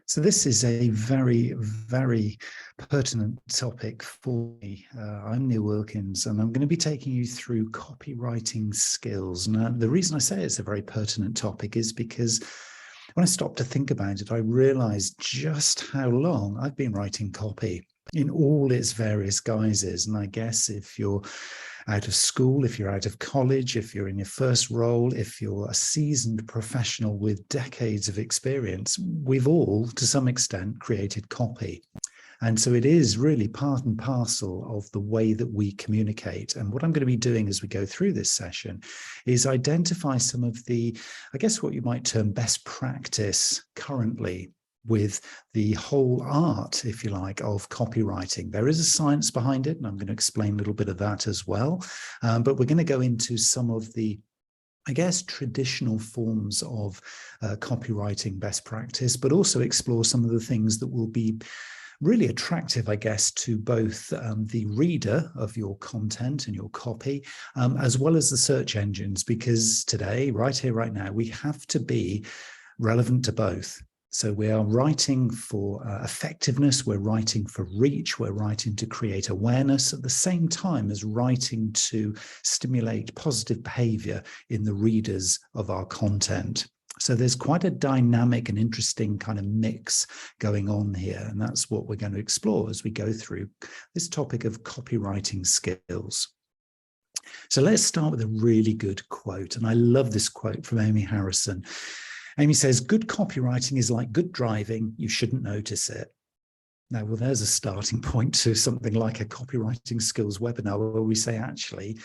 So this is a very, very pertinent topic for me. I'm Neil Wilkins, and I'm going to be taking you through copywriting skills. Now, the reason I say it's a very pertinent topic is because when I stopped to think about it, I realized just how long I've been writing copy in all its various guises. And I guess if you're out of school, if you're out of college, if you're in your first role, if you're a seasoned professional with decades of experience, we've all, to some extent, created copy. And so it is really part and parcel of the way that we communicate. And what I'm going to be doing as we go through this session is identify some of the, I guess what you might term best practice currently with the whole art, if you like, of copywriting. There is a science behind it, and I'm going to explain a little bit of that as well. But we're going to go into some of the, I guess, traditional forms of copywriting best practice, but also explore some of the things that will be really attractive, I guess, to both the reader of your content and your copy, as well as the search engines, because today, right here, right now, we have to be relevant to both. So we are writing for effectiveness, we're writing for reach, we're writing to create awareness at the same time as writing to stimulate positive behavior in the readers of our content. So there's quite a dynamic and interesting kind of mix going on here. And that's what we're going to explore as we go through this topic of copywriting skills. So let's start with a really good quote. And I love this quote from Amy Harrison. Amy says, "Good copywriting is like good driving. You shouldn't notice it." Now, well, there's a starting point to something like a copywriting skills webinar where we say, actually,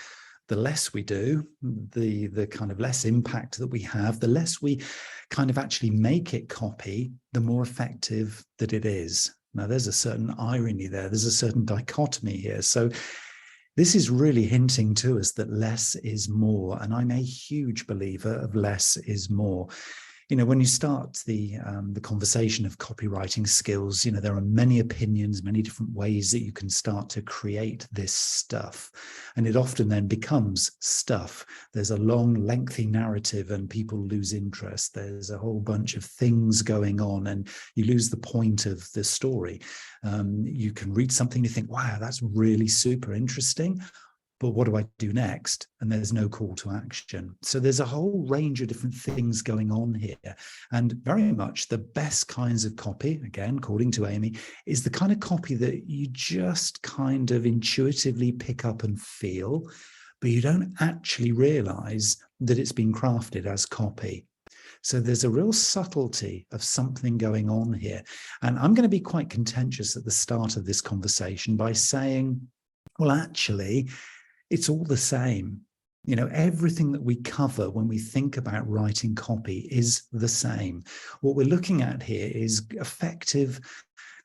the less we do, the kind of less impact that we have, the less we kind of actually make it copy, the more effective that it is. Now, there's a certain irony there. There's a certain dichotomy here. So this is really hinting to us that less is more. And I'm a huge believer of less is more. You know, when you start the conversation of copywriting skills, you know, there are many opinions, many different ways that you can start to create this stuff. And it often then becomes stuff. There's a long, lengthy narrative and people lose interest. There's a whole bunch of things going on and you lose the point of the story. You can read something, you think, wow, that's really super interesting. But what do I do next? And there's no call to action. So there's a whole range of different things going on here. And very much the best kinds of copy, again, according to Amy, is the kind of copy that you just kind of intuitively pick up and feel, but you don't actually realize that it's been crafted as copy. So there's a real subtlety of something going on here. And I'm going to be quite contentious at the start of this conversation by saying, well, actually, it's all the same. You know, everything that we cover when we think about writing copy is the same. What we're looking at here is effective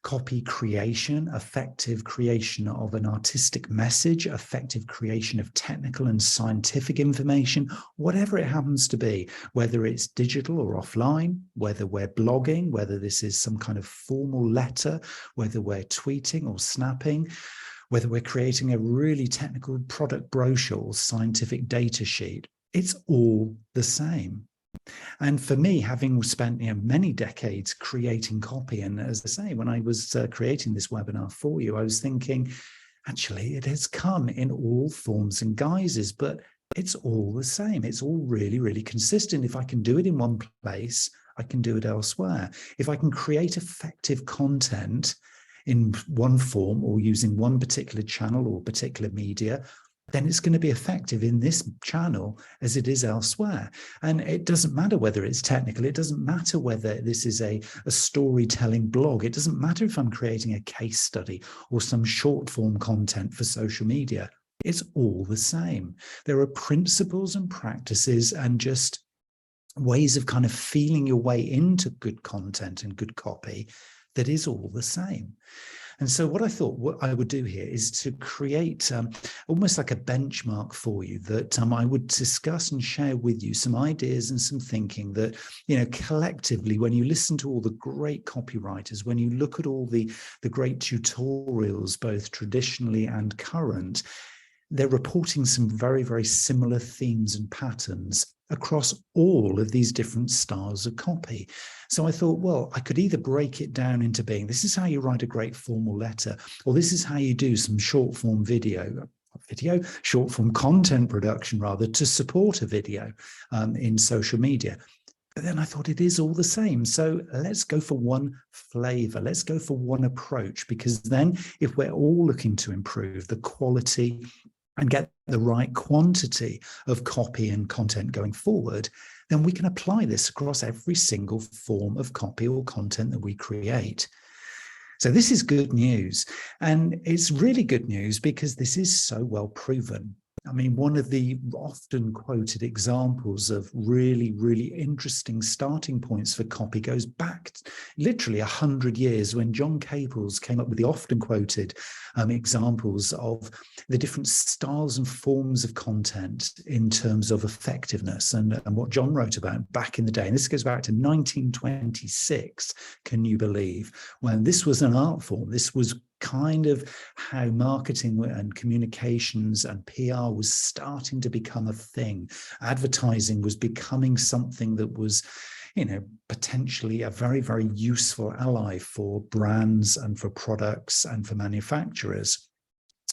copy creation, effective creation of an artistic message, effective creation of technical and scientific information, whatever it happens to be, whether it's digital or offline, whether we're blogging, whether this is some kind of formal letter, whether we're tweeting or snapping, whether we're creating a really technical product brochure or scientific data sheet, it's all the same. And for me, having spent many decades creating copy, and as I say, when I was creating this webinar for you, I was thinking, actually, it has come in all forms and guises, but it's all the same. It's all really, really consistent. If I can do it in one place, I can do it elsewhere. If I can create effective content in one form or using one particular channel or particular media, then it's going to be effective in this channel as it is elsewhere. And it doesn't matter whether it's technical. It doesn't matter whether this is a storytelling blog. It doesn't matter if I'm creating a case study or some short form content for social media. It's all the same. There are principles and practices and just ways of kind of feeling your way into good content and good copy that is all the same. And so what I thought what I would do here is to create almost like a benchmark for you that I would discuss and share with you some ideas and some thinking that, you know, collectively, when you listen to all the great copywriters, when you look at all the great tutorials, both traditionally and current, they're reporting some very, very similar themes and patterns across all of these different styles of copy. So I thought, well, I could either break it down into being, this is how you write a great formal letter, or this is how you do some short form short form content production rather, to support a video in social media. But then I thought it is all the same. So let's go for one flavor. Let's go for one approach, because then if we're all looking to improve the quality and get the right quantity of copy and content going forward, then we can apply this across every single form of copy or content that we create. So this is good news. And it's really good news because this is so well proven. I mean, one of the often quoted examples of really, really interesting starting points for copy goes back literally 100 years, when John Caples came up with the often quoted examples of the different styles and forms of content in terms of effectiveness, and what John wrote about back in the day. And this goes back to 1926, can you believe, when this was an art form. This was kind of how marketing and communications and PR was starting to become a thing. Advertising was becoming something that was, potentially a very, very useful ally for brands and for products and for manufacturers.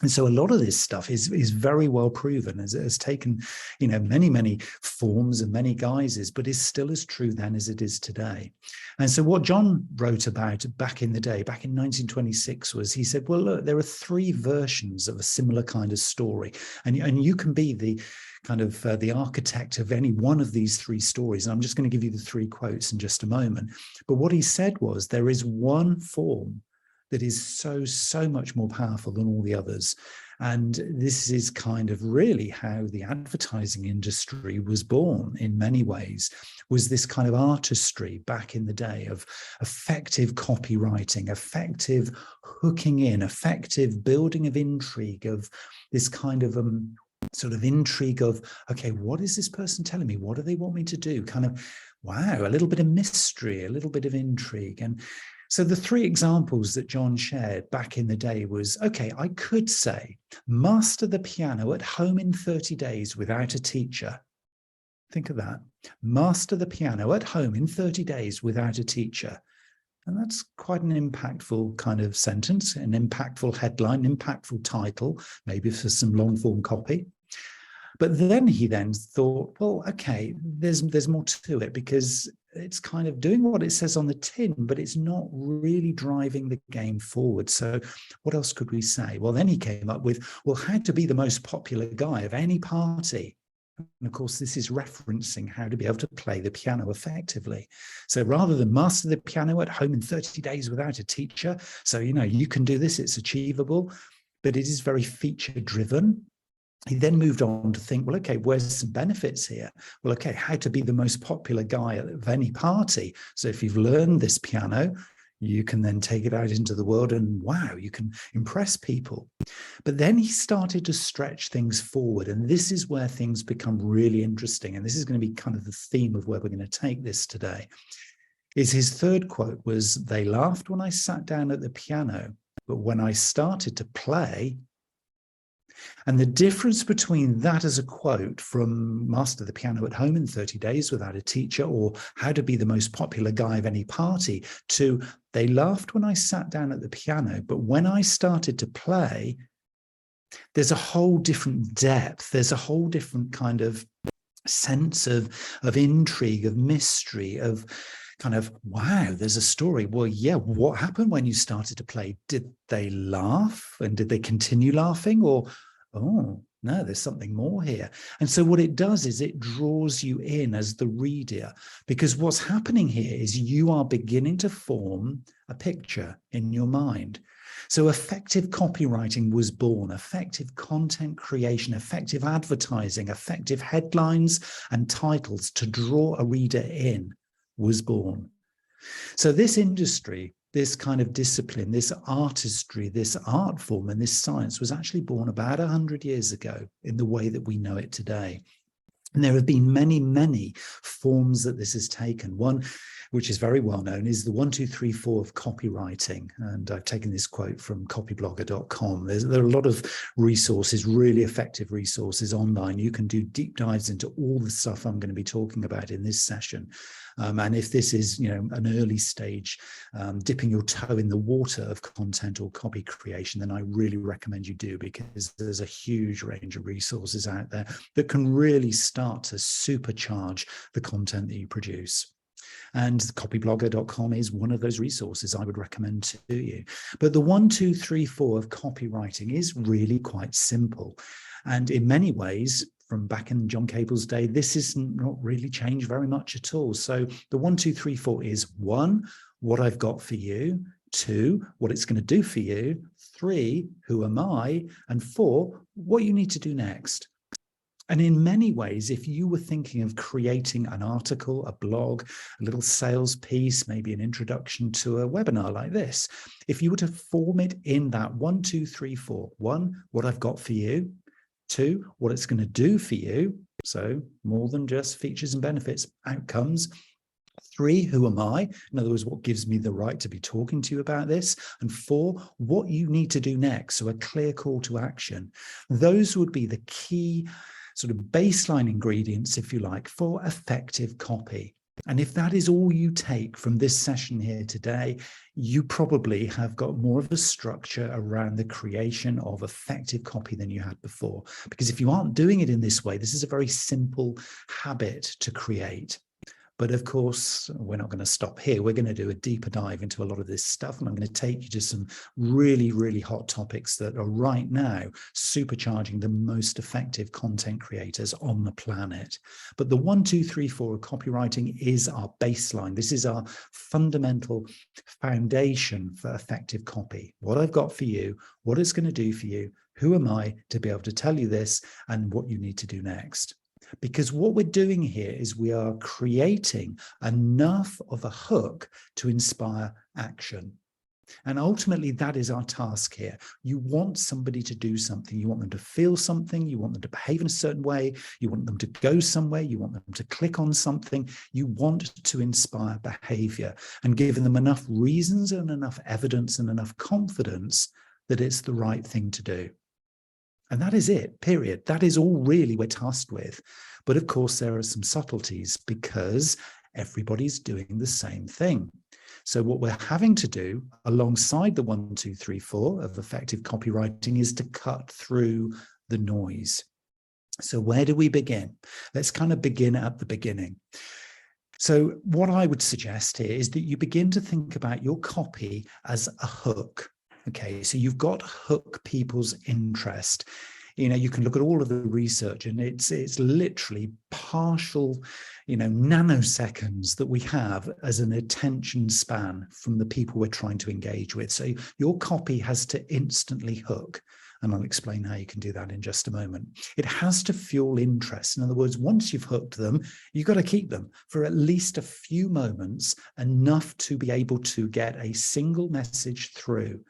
And so a lot of this stuff is very well proven, has taken, many, many forms and many guises, but is still as true then as it is today. And so what John wrote about back in the day, back in 1926, was he said, well, look, there are three versions of a similar kind of story. And you can be the kind of the architect of any one of these three stories. And I'm just going to give you the three quotes in just a moment. But what he said was, there is one form that is so much more powerful than all the others. And this is kind of really how the advertising industry was born in many ways, was this kind of artistry back in the day of effective copywriting, effective hooking in, effective building of intrigue, of this kind of sort of intrigue of, okay, what is this person telling me? What do they want me to do? Kind of, wow, a little bit of mystery, a little bit of intrigue. And so the three examples that John shared back in the day was, okay, I could say, master the piano at home in 30 days without a teacher. Think of that. Master the piano at home in 30 days without a teacher. And that's quite an impactful kind of sentence, an impactful headline, impactful title, maybe for some long form copy. But then he thought, well, okay, there's more to it, because it's kind of doing what it says on the tin, but it's not really driving the game forward. So what else could we say? Well, then he came up with, well, how to be the most popular guy of any party. And of course, this is referencing how to be able to play the piano effectively. So rather than master the piano at home in 30 days without a teacher, so, you can do this, it's achievable, but it is very feature driven. He then moved on to think, well, okay, where's some benefits here? Well, okay, how to be the most popular guy of any party. So if you've learned this piano, you can then take it out into the world and wow, you can impress people. But then he started to stretch things forward. And this is where things become really interesting. And this is going to be kind of the theme of where we're going to take this today. Is his third quote was, they laughed when I sat down at the piano, but when I started to play. And the difference between that as a quote from master the piano at home in 30 days without a teacher, or how to be the most popular guy of any party, to they laughed when I sat down at the piano, but when I started to play, there's a whole different depth. There's a whole different kind of sense of intrigue, of mystery, of kind of, wow, there's a story. Well, yeah, what happened when you started to play? Did they laugh? And did they continue laughing? Or, oh, no, there's something more here. And so what it does is it draws you in as the reader, because what's happening here is you are beginning to form a picture in your mind. So effective copywriting was born, effective content creation, effective advertising, effective headlines and titles to draw a reader in was born. So this industry, this kind of discipline, this artistry, this art form and this science was actually born about 100 years ago in the way that we know it today. And there have been many, many forms that this has taken. One, which is very well known, is the 1, 2, 3, 4 of copywriting. And I've taken this quote from copyblogger.com. There are a lot of resources, really effective resources online. You can do deep dives into all the stuff I'm going to be talking about in this session. And if this is, an early stage, dipping your toe in the water of content or copy creation, then I really recommend you do, because there's a huge range of resources out there that can really start to supercharge the content that you produce. And copyblogger.com is one of those resources I would recommend to you. But the 1, 2, 3, 4 of copywriting is really quite simple. And in many ways, from back in John Cable's day, this has not really changed very much at all. So the 1, 2, 3, 4 is 1, what I've got for you; 2, what it's going to do for you; 3, who am I; and 4, what you need to do next. And in many ways, if you were thinking of creating an article, a blog, a little sales piece, maybe an introduction to a webinar like this, if you were to form it in that 1, 2, 3, 4, 1, what I've got for you; 2, what it's going to do for you. So more than just features and benefits, outcomes. 3, who am I? In other words, what gives me the right to be talking to you about this? And 4, what you need to do next. So a clear call to action. Those would be the key sort of baseline ingredients, if you like, for effective copy. And if that is all you take from this session here today, you probably have got more of a structure around the creation of effective copy than you had before. Because if you aren't doing it in this way, this is a very simple habit to create. But of course, we're not going to stop here. We're going to do a deeper dive into a lot of this stuff. And I'm going to take you to some really, really hot topics that are right now supercharging the most effective content creators on the planet. But the 1, 2, 3, 4 of copywriting is our baseline. This is our fundamental foundation for effective copy. What I've got for you, what it's going to do for you, who am I to be able to tell you this, and what you need to do next. Because what we're doing here is we are creating enough of a hook to inspire action. And ultimately, that is our task here. You want somebody to do something. You want them to feel something. You want them to behave in a certain way. You want them to go somewhere. You want them to click on something. You want to inspire behavior and give them enough reasons and enough evidence and enough confidence that it's the right thing to do. And that is it, period. That is all really we're tasked with. But of course, there are some subtleties because everybody's doing the same thing. So what we're having to do alongside the 1, 2, 3, 4 of effective copywriting is to cut through the noise. So where do we begin? Let's kind of begin at the beginning. So what I would suggest here is that you begin to think about your copy as a hook. Okay, so you've got to hook people's interest. You can look at all of the research and it's literally partial, nanoseconds that we have as an attention span from the people we're trying to engage with. So your copy has to instantly hook. And I'll explain how you can do that in just a moment. It has to fuel interest. In other words, once you've hooked them, you've got to keep them for at least a few moments, enough to be able to get a single message through.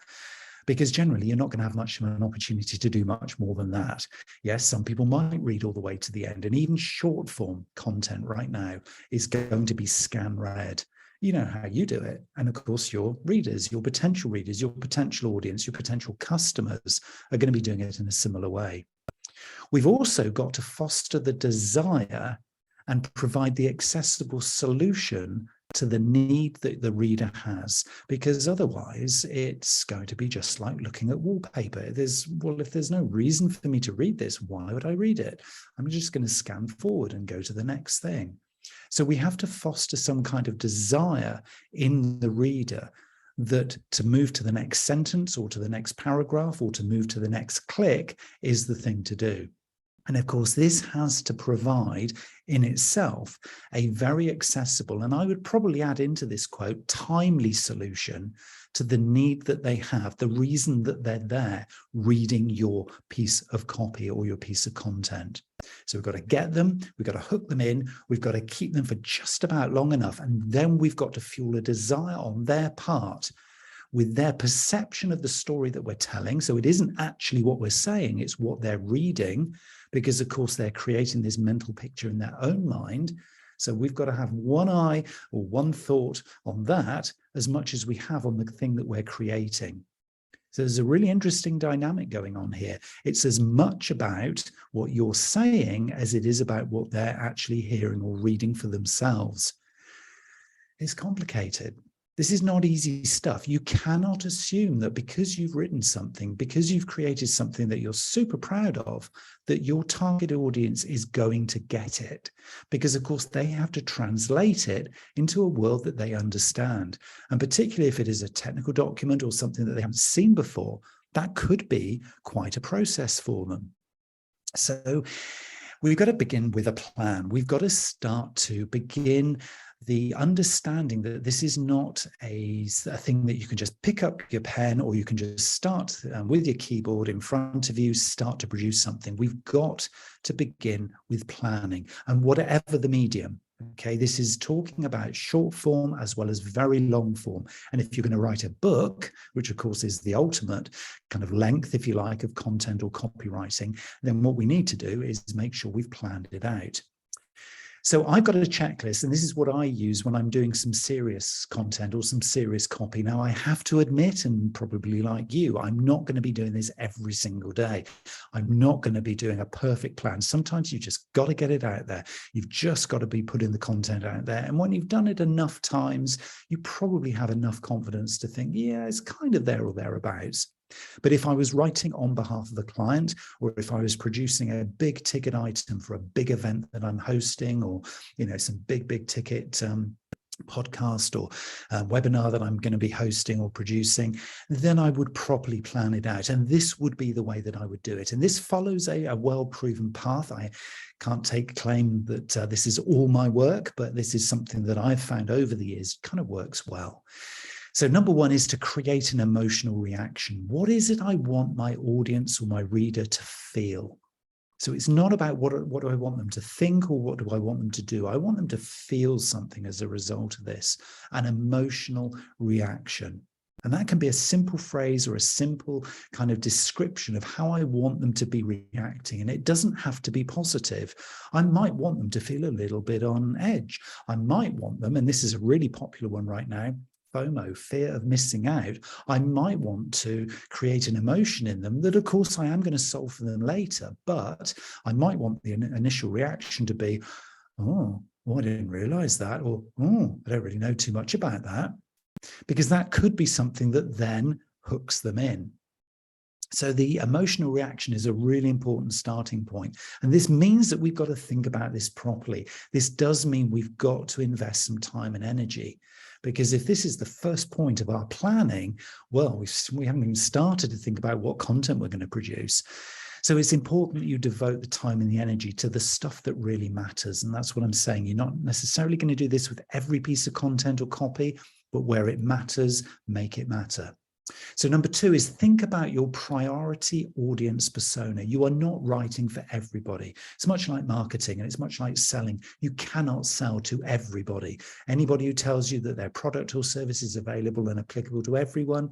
Because generally, you're not going to have much of an opportunity to do much more than that. Yes, some people might read all the way to the end. And even short form content right now is going to be scan read. You know how you do it. And of course, your readers, your potential audience, your potential customers are going to be doing it in a similar way. We've also got to foster the desire and provide the accessible solution to the need that the reader has, because otherwise it's going to be just like looking at wallpaper. If there's no reason for me to read this, why would I read it? I'm just going to scan forward and go to the next thing. So we have to foster some kind of desire in the reader that to move to the next sentence or to the next paragraph or to move to the next click is the thing to do. And of course, this has to provide in itself a very accessible, and I would probably add into this quote, timely solution to the need that they have, the reason that they're there reading your piece of copy or your piece of content. So we've got to get them, we've got to hook them in, we've got to keep them for just about long enough, and then we've got to fuel a desire on their part with their perception of the story that we're telling. So it isn't actually what we're saying, it's what they're reading, because of course they're creating this mental picture in their own mind. So we've got to have one eye or one thought on that as much as we have on the thing that we're creating. So there's a really interesting dynamic going on here. It's as much about what you're saying as it is about what they're actually hearing or reading for themselves. It's complicated. This is not easy stuff. You cannot assume that because you've written something, because you've created something that you're super proud of, that your target audience is going to get it. Because of course they have to translate it into a world that they understand. And particularly if it is a technical document or something that they haven't seen before, that could be quite a process for them. So we've got to begin with a plan. We've got to start to begin the understanding that this is not a thing that you can just pick up your pen or you can just start with your keyboard in front of you, start to produce something. We've got to begin with planning, and whatever the medium. Okay, this is talking about short form as well as very long form. And if you're going to write a book, which of course is the ultimate kind of length, if you like, of content or copywriting, then what we need to do is make sure we've planned it out. So I've got a checklist, and this is what I use when I'm doing some serious content or some serious copy. Now, I have to admit, and probably like you, I'm not going to be doing this every single day. I'm not going to be doing a perfect plan. Sometimes you just got to get it out there. You've just got to be putting the content out there. And when you've done it enough times, you probably have enough confidence to think, yeah, it's kind of there or thereabouts. But if I was writing on behalf of the client, or if I was producing a big ticket item for a big event that I'm hosting, or some big ticket podcast or webinar that I'm going to be hosting or producing, then I would properly plan it out. And this would be the way that I would do it. And this follows a well-proven path. I can't take claim that this is all my work, but this is something that I've found over the years kind of works well. So number one is to create an emotional reaction. What is it I want my audience or my reader to feel? So it's not about what do I want them to think or what do I want them to do. I want them to feel something as a result of this, an emotional reaction. And that can be a simple phrase or a simple kind of description of how I want them to be reacting. And it doesn't have to be positive. I might want them to feel a little bit on edge. I might want them, and this is a really popular one right now, FOMO, fear of missing out. I might want to create an emotion in them that, of course, I am going to solve for them later, but I might want the initial reaction to be, oh, I didn't realize that, or, oh, I don't really know too much about that, because that could be something that then hooks them in. So the emotional reaction is a really important starting point. And this means that we've got to think about this properly. This does mean we've got to invest some time and energy. Because if this is the first point of our planning, well, we haven't even started to think about what content we're going to produce. So it's important that you devote the time and the energy to the stuff that really matters. And that's what I'm saying. You're not necessarily going to do this with every piece of content or copy, but where it matters, make it matter. So number two is think about your priority audience persona. You are not writing for everybody. It's much like marketing and it's much like selling. You cannot sell to everybody. Anybody who tells you that their product or service is available and applicable to everyone,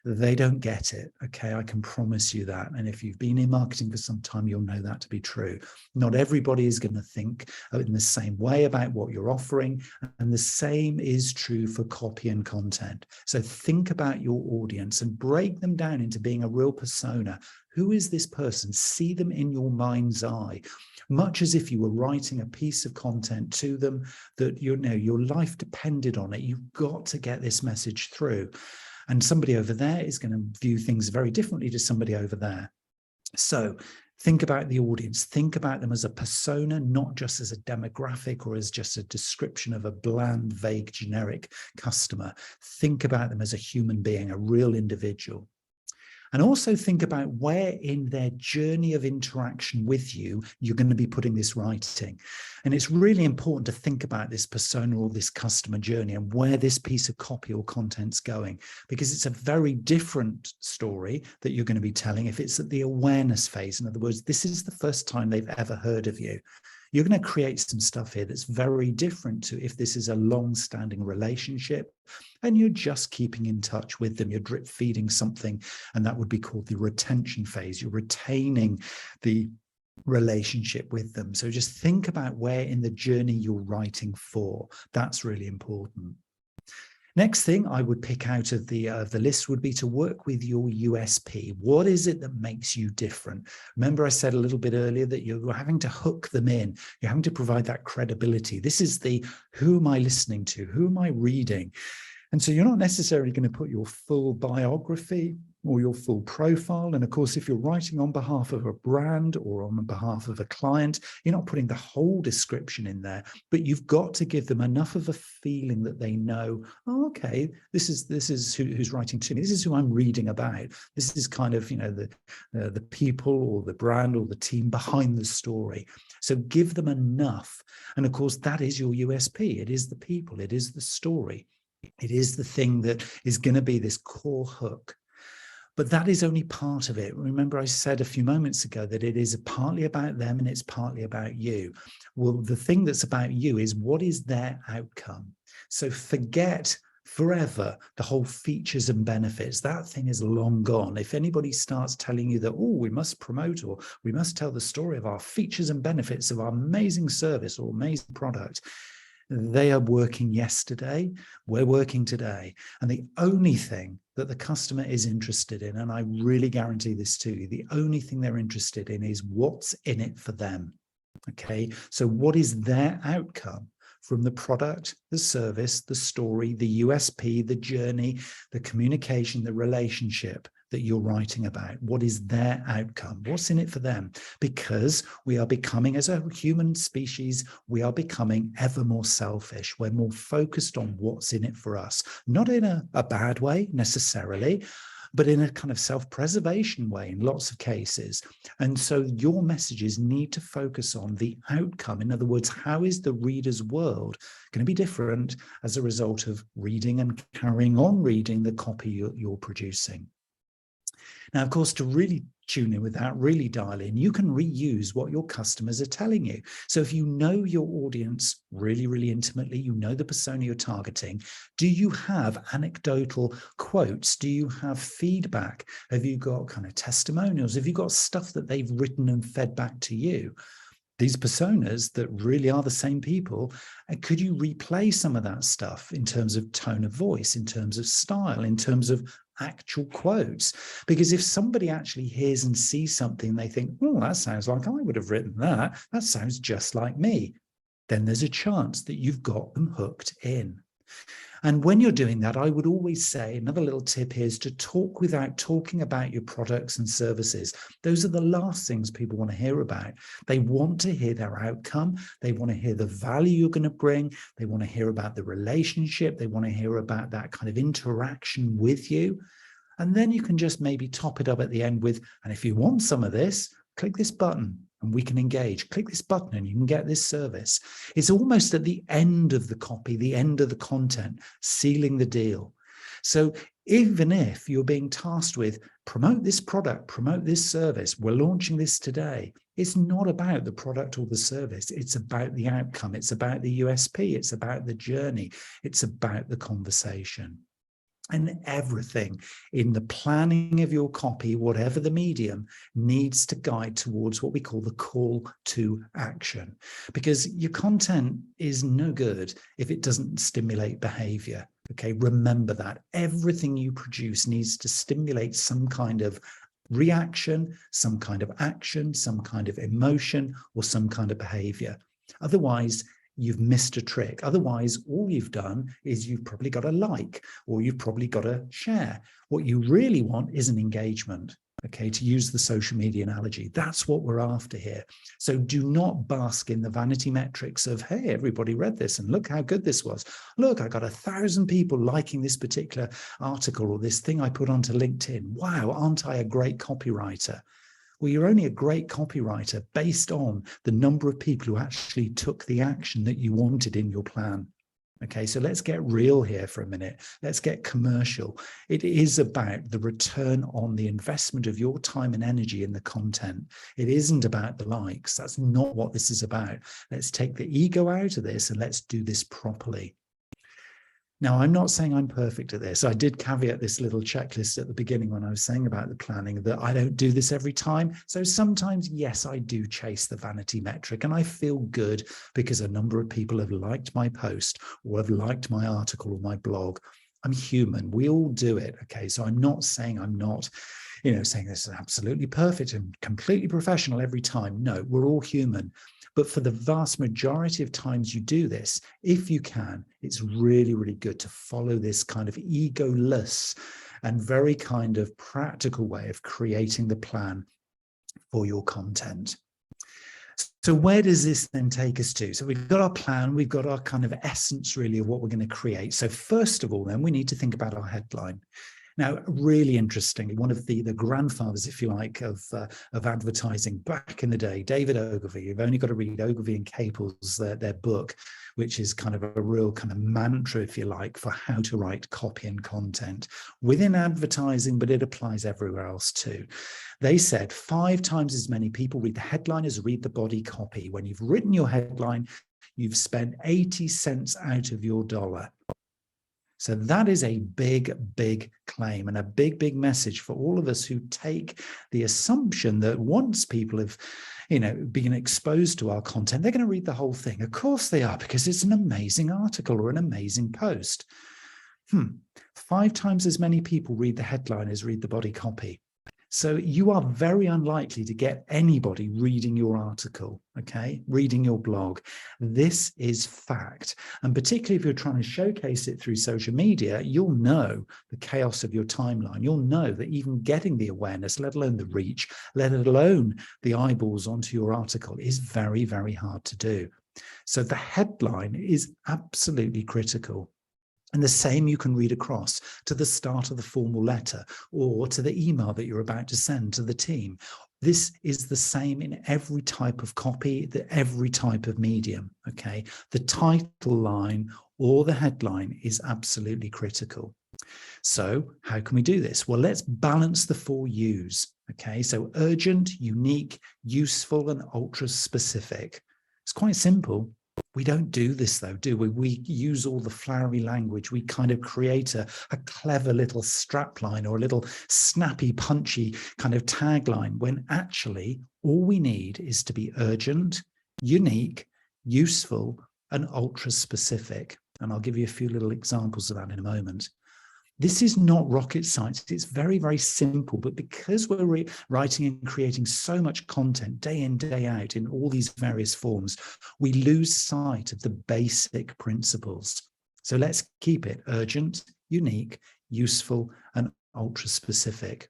they don't get it. Okay, I can promise you that. And if you've been in marketing for some time, you'll know that to be true. Not everybody is going to think in the same way about what you're offering. And the same is true for copy and content. So think about your audience and break them down into being a real persona. Who is this person? See them in your mind's eye, much as if you were writing a piece of content to them that your life depended on it. You've got to get this message through. And somebody over there is going to view things very differently to somebody over there. So think about the audience. Think about them as a persona, not just as a demographic or as just a description of a bland, vague, generic customer. Think about them as a human being, a real individual. And also think about where in their journey of interaction with you, you're going to be putting this writing. And it's really important to think about this persona or this customer journey and where this piece of copy or content's going, because it's a very different story that you're going to be telling if it's at the awareness phase. In other words, this is the first time they've ever heard of you. You're going to create some stuff here that's very different to if this is a long-standing relationship and you're just keeping in touch with them. You're drip feeding something, and that would be called the retention phase. You're retaining the relationship with them. So just think about where in the journey you're writing for. That's really important. Next thing I would pick out of the list would be to work with your USP. What is it that makes you different? Remember, I said a little bit earlier that you're having to hook them in. You're having to provide that credibility. This is the who am I listening to? Who am I reading? And so you're not necessarily going to put your full biography or your full profile. And of course, if you're writing on behalf of a brand or on behalf of a client, you're not putting the whole description in there, but you've got to give them enough of a feeling that they know, oh, okay, this is who's writing to me. This is who I'm reading about. This is kind of, the people or the brand or the team behind the story. So give them enough. And of course, that is your USP. It is the people. It is the story. It is the thing that is going to be this core hook. But that is only part of it. Remember, I said a few moments ago that it is partly about them and it's partly about you. Well, the thing that's about you is what is their outcome? So forget forever the whole features and benefits. That thing is long gone. If anybody starts telling you that, oh, we must promote or we must tell the story of our features and benefits of our amazing service or amazing product, they are working yesterday, we're working today. And the only thing that the customer is interested in, and I really guarantee this to you, the only thing they're interested in is what's in it for them. Okay, so what is their outcome from the product, the service, the story, the USP, the journey, the communication, the relationship that you're writing about? What is their outcome? What's in it for them? Because we are becoming, as a human species, we are becoming ever more selfish. We're more focused on what's in it for us, not in a bad way necessarily, but in a kind of self-preservation way in lots of cases. And so your messages need to focus on the outcome. In other words, how is the reader's world going to be different as a result of reading and carrying on reading the copy you're producing? Now, of course, to really tune in with that, really dial in, you can reuse what your customers are telling you. So if you know your audience really, really intimately, you know the persona you're targeting, do you have anecdotal quotes? Do you have feedback? Have you got kind of testimonials? Have you got stuff that they've written and fed back to you? These personas that really are the same people, and could you replay some of that stuff in terms of tone of voice, in terms of style, in terms of actual quotes? Because if somebody actually hears and sees something, they think, oh, that sounds like I would have written that. That sounds just like me. Then there's a chance that you've got them hooked in. And when you're doing that, I would always say, another little tip here is to talk without talking about your products and services. Those are the last things people want to hear about. They want to hear their outcome. They want to hear the value you're going to bring. They want to hear about the relationship. They want to hear about that kind of interaction with you. And then you can just maybe top it up at the end with, and if you want some of this, click this button and we can engage. Click this button and you can get this service. It's almost at the end of the copy, the end of the content, sealing the deal. So even if you're being tasked with promote this product, promote this service, we're launching this today, it's not about the product or the service. It's about the outcome. It's about the USP. It's about the journey. It's about the conversation. And everything in the planning of your copy, whatever the medium, needs to guide towards what we call the call to action. Because your content is no good if it doesn't stimulate behavior. Okay, remember that. Everything you produce needs to stimulate some kind of reaction, some kind of action, some kind of emotion, or some kind of behavior. Otherwise, you've missed a trick. Otherwise, all you've done is you've probably got a like, or you've probably got a share. What you really want is an engagement, okay, to use the social media analogy. That's what we're after here. So do not bask in the vanity metrics of, hey, everybody read this and look how good this was. Look, I got 1,000 people liking this particular article or this thing I put onto LinkedIn. Wow, aren't I a great copywriter? Well, you're only a great copywriter based on the number of people who actually took the action that you wanted in your plan. Okay, so let's get real here for a minute. Let's get commercial. It is about the return on the investment of your time and energy in the content. It isn't about the likes. That's not what this is about. Let's take the ego out of this and let's do this properly. Now, I'm not saying I'm perfect at this. I did caveat this little checklist at the beginning when I was saying about the planning that I don't do this every time. So sometimes, yes, I do chase the vanity metric, and I feel good because a number of people have liked my post or have liked my article or my blog. I'm human. We all do it. Okay. So I'm not saying I'm not, saying this is absolutely perfect and completely professional every time. No, we're all human. But for the vast majority of times you do this, if you can, it's really, really good to follow this kind of egoless and very kind of practical way of creating the plan for your content. So where does this then take us to? So we've got our plan, we've got our kind of essence really of what we're going to create. So first of all, then we need to think about our headline. Now, really interestingly, one of the grandfathers, if you like, of advertising back in the day, David Ogilvy. You've only got to read Ogilvy and Capel's their book, which is kind of a real kind of mantra, if you like, for how to write copy and content within advertising, but it applies everywhere else too. They said 5 times as many people read the headline as read the body copy. When you've written your headline, you've spent 80 cents out of your dollar. So that is a big, big claim and a big, big message for all of us who take the assumption that once people have, been exposed to our content, they're going to read the whole thing. Of course they are, because it's an amazing article or an amazing post. 5 times as many people read the headline as read the body copy. So you are very unlikely to get anybody reading your article, okay, reading your blog. This is fact. And particularly if you're trying to showcase it through social media, you'll know the chaos of your timeline. You'll know that even getting the awareness, let alone the reach, let alone the eyeballs onto your article is very, very hard to do. So the headline is absolutely critical. And the same you can read across to the start of the formal letter or to the email that you're about to send to the team. This is the same in every type of copy, every type of medium, okay? The title line or the headline is absolutely critical. So how can we do this? Well, let's balance the 4 U's, okay? So urgent, unique, useful, and ultra specific. It's quite simple. We don't do this though, do we? We use all the flowery language. We kind of create a clever little strapline or a little snappy, punchy kind of tagline, when actually all we need is to be urgent, unique, useful, and ultra specific. And I'll give you a few little examples of that in a moment. This is not rocket science. It's very, very simple. But because we're writing and creating so much content day in, day out in all these various forms, we lose sight of the basic principles. So let's keep it urgent, unique, useful, and ultra specific.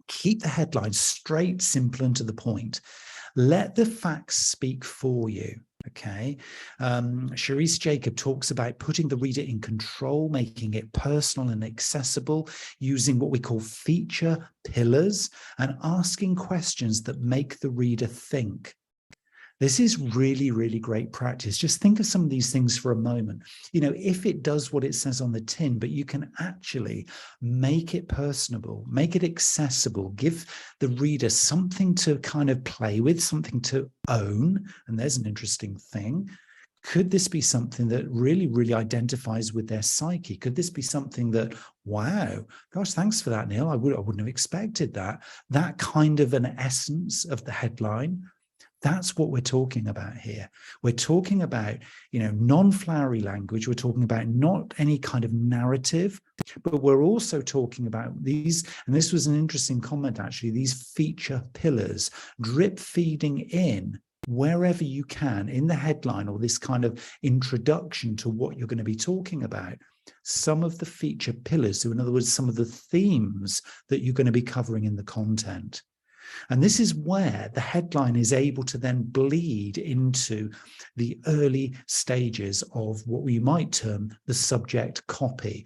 Keep the headline straight, simple, and to the point. Let the facts speak for you. Okay. Charisse Jacob talks about putting the reader in control, making it personal and accessible, using what we call feature pillars and asking questions that make the reader think. This is really, really great practice. Just think of some of these things for a moment. If it does what it says on the tin, but you can actually make it personable, make it accessible, give the reader something to kind of play with, something to own. And there's an interesting thing. Could this be something that really, really identifies with their psyche? Could this be something that, wow, gosh, thanks for that, Neil. I wouldn't have expected that. That kind of an essence of the headline. That's what we're talking about here. We're talking about, non-flowery language. We're talking about not any kind of narrative, but we're also talking about these, and this was an interesting comment actually, these feature pillars, drip feeding in wherever you can in the headline or this kind of introduction to what you're going to be talking about. Some of the feature pillars, so in other words, some of the themes that you're going to be covering in the content. And this is where the headline is able to then bleed into the early stages of what we might term the subject copy.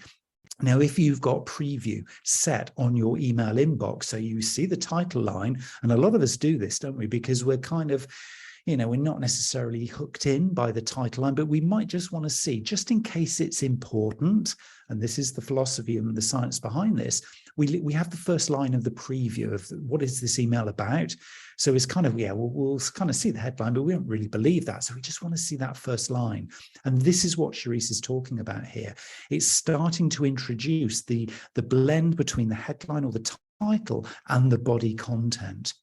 Now, if you've got preview set on your email inbox, so you see the title line, and a lot of us do this, don't we? Because we're kind of, we're not necessarily hooked in by the title line, but we might just want to see, just in case it's important, and this is the philosophy and the science behind this, we have the first line of the preview of what is this email about. So it's kind of, we'll kind of see the headline, but we don't really believe that. So we just want to see that first line. And this is what Charisse is talking about here. It's starting to introduce the blend between the headline or the title and the body content.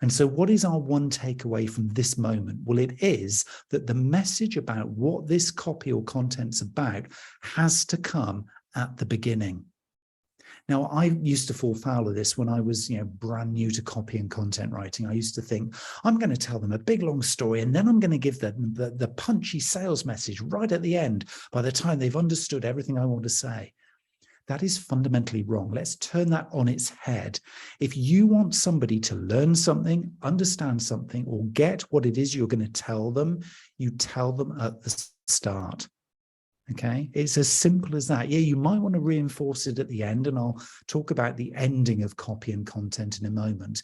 And so what is our one takeaway from this moment? Well, it is that the message about what this copy or content's about has to come at the beginning. Now, I used to fall foul of this when I was, brand new to copy and content writing. I used to think, I'm going to tell them a big, long story, and then I'm going to give them the punchy sales message right at the end by the time they've understood everything I want to say. That is fundamentally wrong. Let's turn that on its head. If you want somebody to learn something, understand something, or get what it is you're going to tell them, you tell them at the start. Okay, it's as simple as that. Yeah, you might want to reinforce it at the end, and I'll talk about the ending of copy and content in a moment.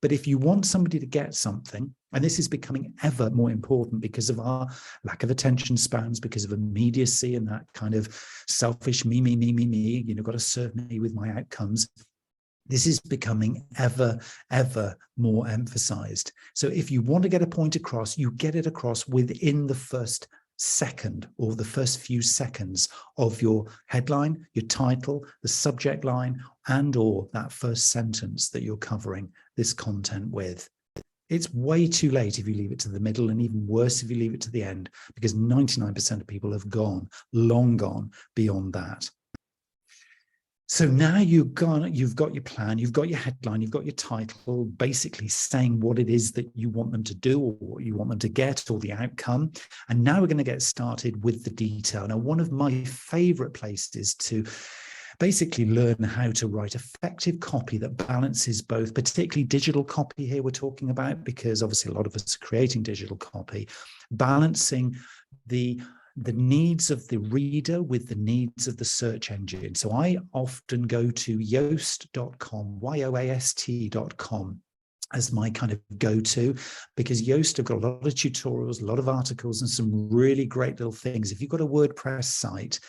But if you want somebody to get something, and this is becoming ever more important because of our lack of attention spans, because of immediacy and that kind of selfish me, got to serve me with my outcomes. This is becoming ever more emphasized. So if you want to get a point across, you get it across within the first second or the first few seconds of your headline, your title, the subject line, and or that first sentence that you're covering this content with. It's way too late if you leave it to the middle, and even worse if you leave it to the end, because 99% of people have long gone beyond that. So now you've got your plan, you've got your headline, you've got your title, basically saying what it is that you want them to do or what you want them to get or the outcome. And now we're going to get started with the detail. Now, one of my favorite places to basically learn how to write effective copy that balances both, particularly digital copy here we're talking about, because obviously a lot of us are creating digital copy, balancing the needs of the reader with the needs of the search engine. So I often go to yoast.com, yoast.com, as my kind of go-to, because Yoast have got a lot of tutorials, a lot of articles, and some really great little things. If you've got a WordPress site,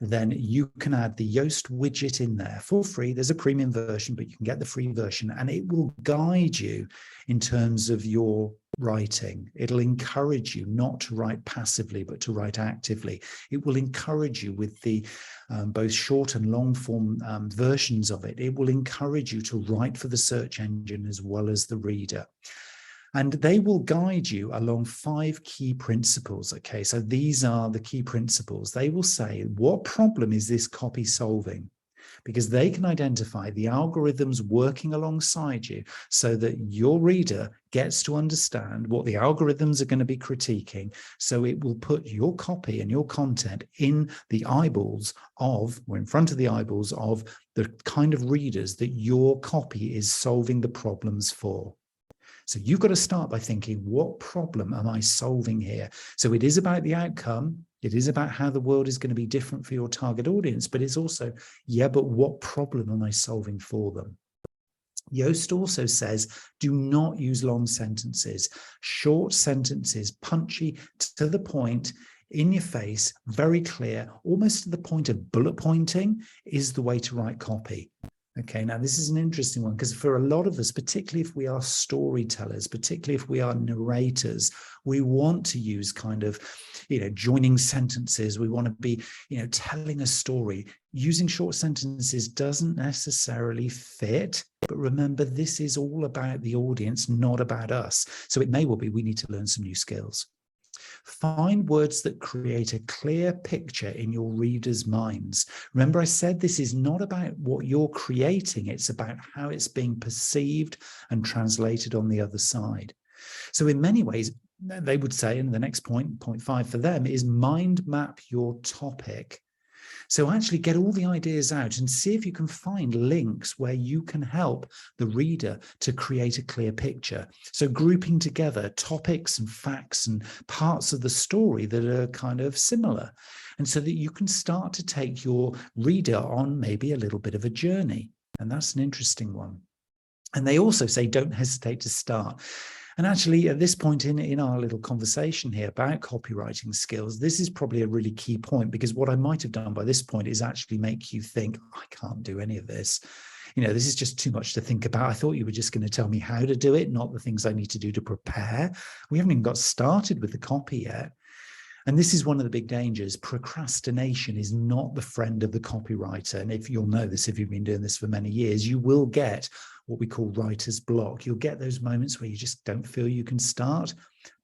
then you can add the Yoast widget in there for free. There's a premium version, but you can get the free version, and it will guide you in terms of your writing. It'll encourage you not to write passively, but to write actively. It will encourage you with the both short and long form versions of it. It will encourage you to write for the search engine as well as the reader. And they will guide you along 5 key principles. Okay, so these are the key principles. They will say, what problem is this copy solving? Because they can identify the algorithms working alongside you so that your reader gets to understand what the algorithms are going to be critiquing. So it will put your copy and your content in the eyeballs of, or in front of the eyeballs of, the kind of readers that your copy is solving the problems for. So you've got to start by thinking, what problem am I solving here? So it is about the outcome. It is about how the world is going to be different for your target audience, but it's also, but what problem am I solving for them? Yoast also says, do not use long sentences. Short sentences, punchy, to the point, in your face, very clear, almost to the point of bullet pointing, is the way to write copy. Okay, now this is an interesting one, because for a lot of us, particularly if we are storytellers, particularly if we are narrators, we want to use kind of, joining sentences. We want to be, telling a story. Using short sentences doesn't necessarily fit, but remember, this is all about the audience, not about us. So it may well be we need to learn some new skills. Find words that create a clear picture in your readers' minds. Remember, I said this is not about what you're creating, it's about how it's being perceived and translated on the other side. So in many ways, they would say, and the next point 5 for them, is mind map your topic. So actually get all the ideas out and see if you can find links where you can help the reader to create a clear picture. So grouping together topics and facts and parts of the story that are kind of similar. And so that you can start to take your reader on maybe a little bit of a journey. And that's an interesting one. And they also say, don't hesitate to start. And actually, at this point in our little conversation here about copywriting skills, this is probably a really key point, because what I might have done by this point is actually make you think, I can't do any of this. This is just too much to think about. I thought you were just going to tell me how to do it, not the things I need to do to prepare. We haven't even got started with the copy yet. And this is one of the big dangers. Procrastination is not the friend of the copywriter. And if you'll know this, if you've been doing this for many years, you will get what we call writer's block. You'll get those moments where you just don't feel you can start.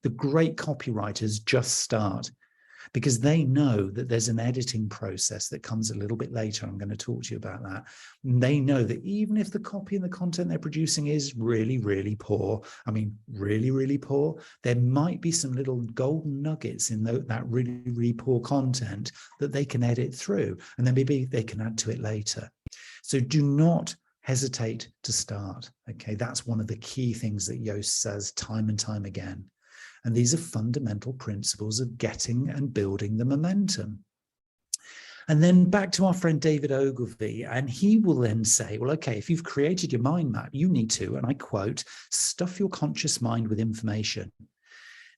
The great copywriters just start, because they know that there's an editing process that comes a little bit later. I'm going to talk to you about that. And they know that even if the copy and the content they're producing is really, really poor, really, really poor, there might be some little golden nuggets in that really, really poor content that they can edit through, and then maybe they can add to it later. So do not hesitate to start. Okay, that's one of the key things that Yoast says time and time again. And these are fundamental principles of getting and building the momentum. And then back to our friend David Ogilvy, and he will then say, well, okay, if you've created your mind map, you need to, and I quote, stuff your conscious mind with information.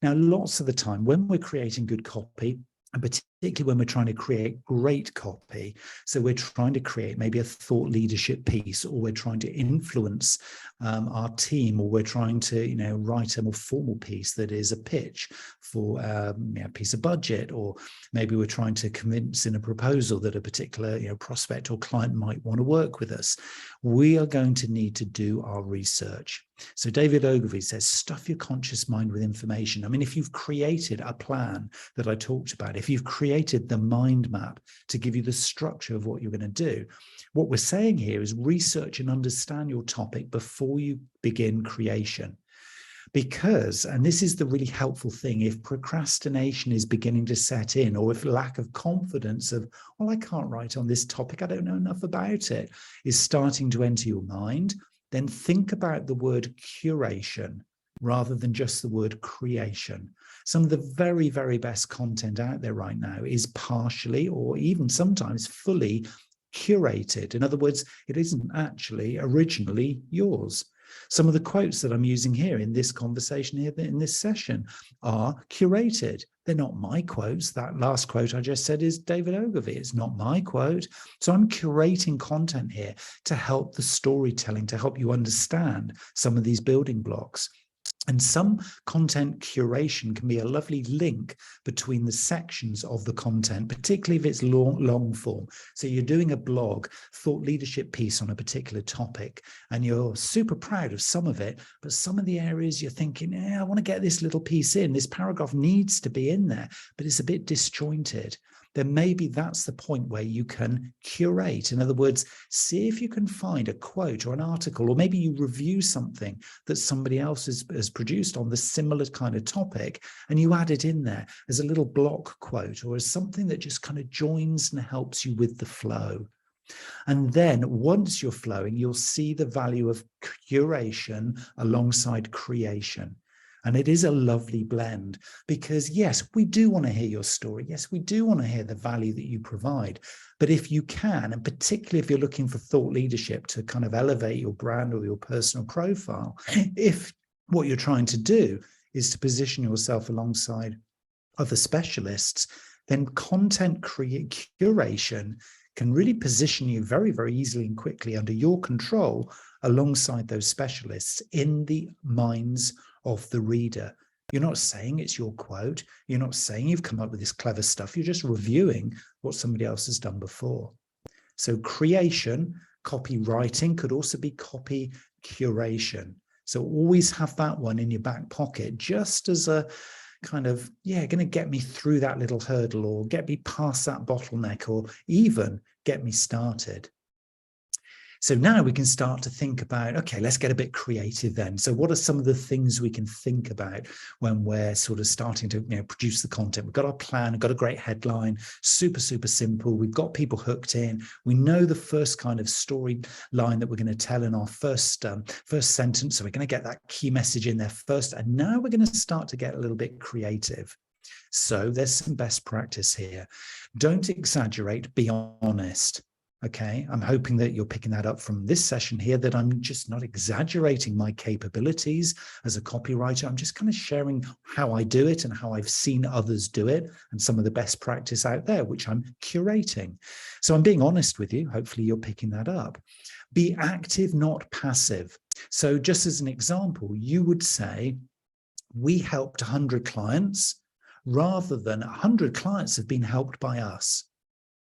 Now, lots of the time when we're creating good copy, and particularly when we're trying to create great copy, so we're trying to create maybe a thought leadership piece, or we're trying to influence our team, or we're trying to write a more formal piece that is a pitch for a piece of budget, or maybe we're trying to convince in a proposal that a particular prospect or client might want to work with us. We are going to need to do our research. So David Ogilvy says, stuff your conscious mind with information. If you've created a plan that I talked about, if you've created the mind map to give you the structure of what you're going to do, what we're saying here is research and understand your topic before you begin creation. Because, and this is the really helpful thing, if procrastination is beginning to set in, or if lack of confidence of, well, I can't write on this topic, I don't know enough about it, is starting to enter your mind, then think about the word curation rather than just the word creation. Some of the very, very best content out there right now is partially or even sometimes fully curated. In other words, it isn't actually originally yours. Some of the quotes that I'm using here in this conversation here, in this session, are curated. They're not my quotes. That last quote I just said is David Ogilvy. It's not my quote. So I'm curating content here to help the storytelling, to help you understand some of these building blocks. And some content curation can be a lovely link between the sections of the content, particularly if it's long form. So you're doing a blog, thought leadership piece on a particular topic, and you're super proud of some of it, but some of the areas you're thinking, I want to get this little piece in, this paragraph needs to be in there, but it's a bit disjointed. Then maybe that's the point where you can curate. In other words, see if you can find a quote or an article, or maybe you review something that somebody else has produced on the similar kind of topic, and you add it in there as a little block quote, or as something that just kind of joins and helps you with the flow. And then once you're flowing, you'll see the value of curation alongside creation. And it is a lovely blend, because yes, we do want to hear your story. Yes, we do want to hear the value that you provide. But if you can, and particularly if you're looking for thought leadership to kind of elevate your brand or your personal profile, if what you're trying to do is to position yourself alongside other specialists, then content curation can really position you very, very easily and quickly under your control alongside those specialists in the minds of the reader. You're not saying it's your quote. You're not saying you've come up with this clever stuff. You're just reviewing what somebody else has done before. So creation, copywriting could also be copy curation. So always have that one in your back pocket, just as a kind of, going to get me through that little hurdle, or get me past that bottleneck, or even get me started. So now we can start to think about, okay, let's get a bit creative then. So what are some of the things we can think about when we're sort of starting to produce the content? We've got our plan, we've got a great headline, super, super simple. We've got people hooked in. We know the first kind of story line that we're going to tell in our first sentence. So we're going to get that key message in there first. And now we're going to start to get a little bit creative. So there's some best practice here. Don't exaggerate, be honest. Okay, I'm hoping that you're picking that up from this session here, that I'm just not exaggerating my capabilities as a copywriter. I'm just kind of sharing how I do it and how I've seen others do it and some of the best practice out there, which I'm curating. So I'm being honest with you. Hopefully you're picking that up. Be active, not passive. So just as an example, you would say, we helped 100 clients rather than 100 clients have been helped by us.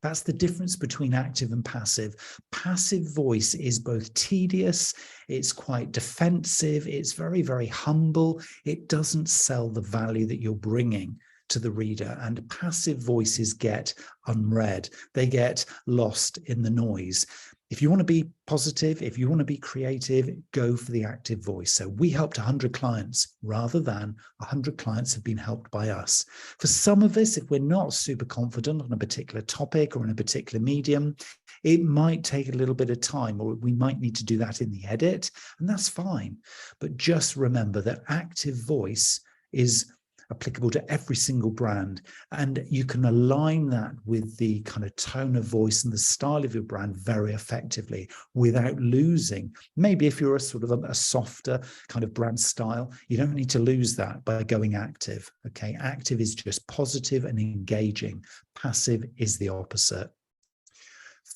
That's the difference between active and passive. Passive voice is both tedious, it's quite defensive, it's very, very humble. It doesn't sell the value that you're bringing to the reader. And passive voices get unread. They get lost in the noise. If you want to be positive, if you want to be creative, go for the active voice. So we helped 100 clients rather than 100 clients have been helped by us. For some of us, if we're not super confident on a particular topic or in a particular medium, it might take a little bit of time, or we might need to do that in the edit, and that's fine. But just remember that active voice is applicable to every single brand. And you can align that with the kind of tone of voice and the style of your brand very effectively without losing. Maybe if you're a sort of a softer kind of brand style, you don't need to lose that by going active. Okay, active is just positive and engaging. Passive is the opposite.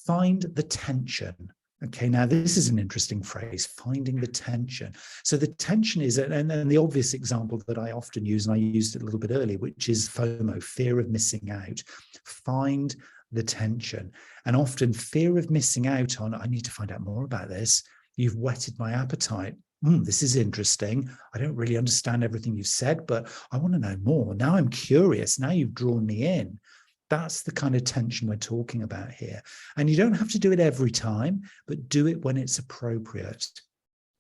Find the tension. Okay, now this is an interesting phrase, finding the tension. So the tension is, and the obvious example that I often use, and I used it a little bit earlier, which is FOMO, fear of missing out. Find the tension. And often fear of missing out on, I need to find out more about this. You've whetted my appetite. This is interesting. I don't really understand everything you've said, but I want to know more. Now I'm curious. Now you've drawn me in. That's the kind of tension we're talking about here. And you don't have to do it every time, but do it when it's appropriate.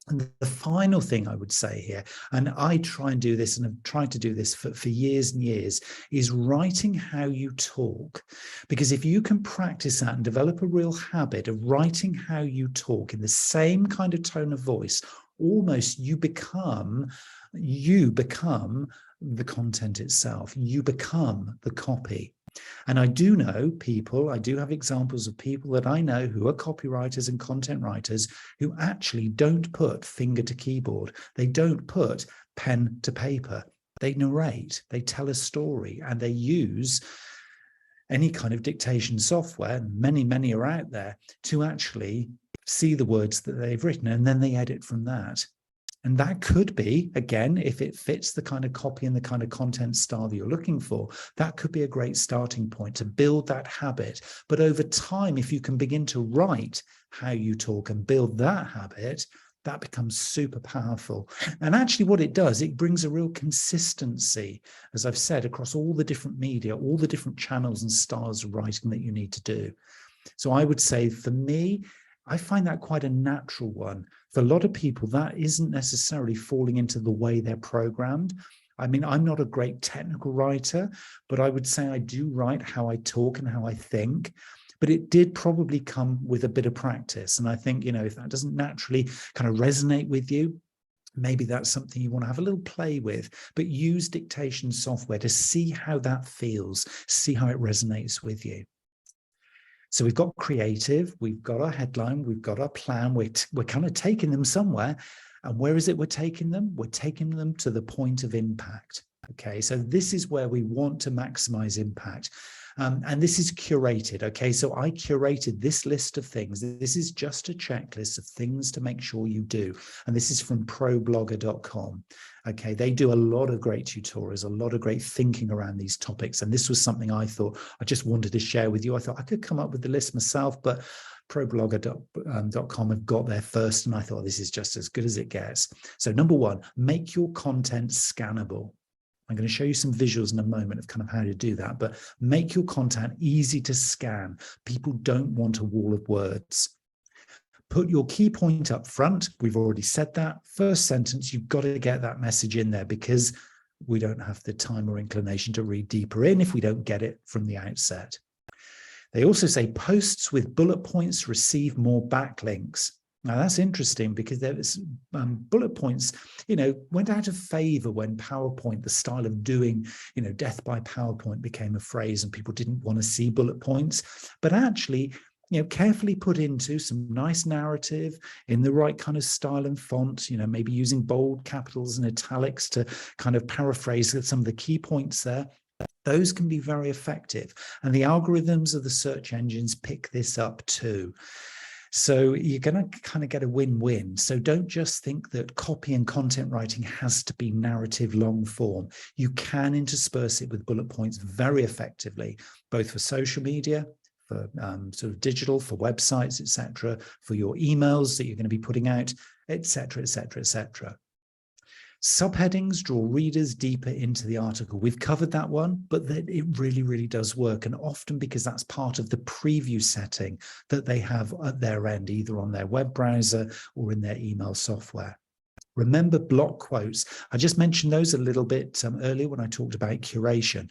And the final thing I would say here, and I try and do this, and I've tried to do this for years and years, is writing how you talk. Because if you can practice that and develop a real habit of writing how you talk in the same kind of tone of voice, almost you become the content itself. You become the copy. And I do know people, I do have examples of people that I know who are copywriters and content writers who actually don't put finger to keyboard. They don't put pen to paper. They narrate, they tell a story, and they use any kind of dictation software, many, many are out there, to actually see the words that they've written, and then they edit from that. And that could be, again, if it fits the kind of copy and the kind of content style that you're looking for, that could be a great starting point to build that habit. But over time, if you can begin to write how you talk and build that habit, that becomes super powerful. And actually what it does, it brings a real consistency, as I've said, across all the different media, all the different channels and styles of writing that you need to do. So I would say for me, I find that quite a natural one. For a lot of people, that isn't necessarily falling into the way they're programmed. I mean, I'm not a great technical writer, but I would say I do write how I talk and how I think. But it did probably come with a bit of practice. And I think, if that doesn't naturally kind of resonate with you, maybe that's something you want to have a little play with, but use dictation software to see how that feels, see how it resonates with you. So we've got creative, we've got our headline, we've got our plan, we're kind of taking them somewhere. And where is it we're taking them? We're taking them to the point of impact. Okay, so this is where we want to maximize impact. And this is curated. Okay, so I curated this list of things. This is just a checklist of things to make sure you do. And this is from ProBlogger.com. Okay, they do a lot of great tutorials, a lot of great thinking around these topics. And this was something I thought I just wanted to share with you. I thought I could come up with the list myself, but ProBlogger.com have got there first. And I thought this is just as good as it gets. So number one, make your content scannable. I'm going to show you some visuals in a moment of kind of how to do that, but make your content easy to scan. People don't want a wall of words. Put your key point up front. We've already said that. First sentence, you've got to get that message in there because we don't have the time or inclination to read deeper in if we don't get it from the outset. They also say posts with bullet points receive more backlinks. Now that's interesting because there was bullet points, went out of favor when PowerPoint, the style of doing, death by PowerPoint became a phrase and people didn't want to see bullet points. But actually, carefully put into some nice narrative in the right kind of style and font, maybe using bold capitals and italics to kind of paraphrase some of the key points there. Those can be very effective. And the algorithms of the search engines pick this up too. So you're going to kind of get a win-win. So don't just think that copy and content writing has to be narrative long form. You can intersperse it with bullet points very effectively, both for social media, for sort of digital, for websites, etc., for your emails that you're going to be putting out, etc., etc., etc. Subheadings draw readers deeper into the article. We've covered that one, but it really, really does work. And often because that's part of the preview setting that they have at their end, either on their web browser or in their email software. Remember block quotes. I just mentioned those a little bit earlier when I talked about curation.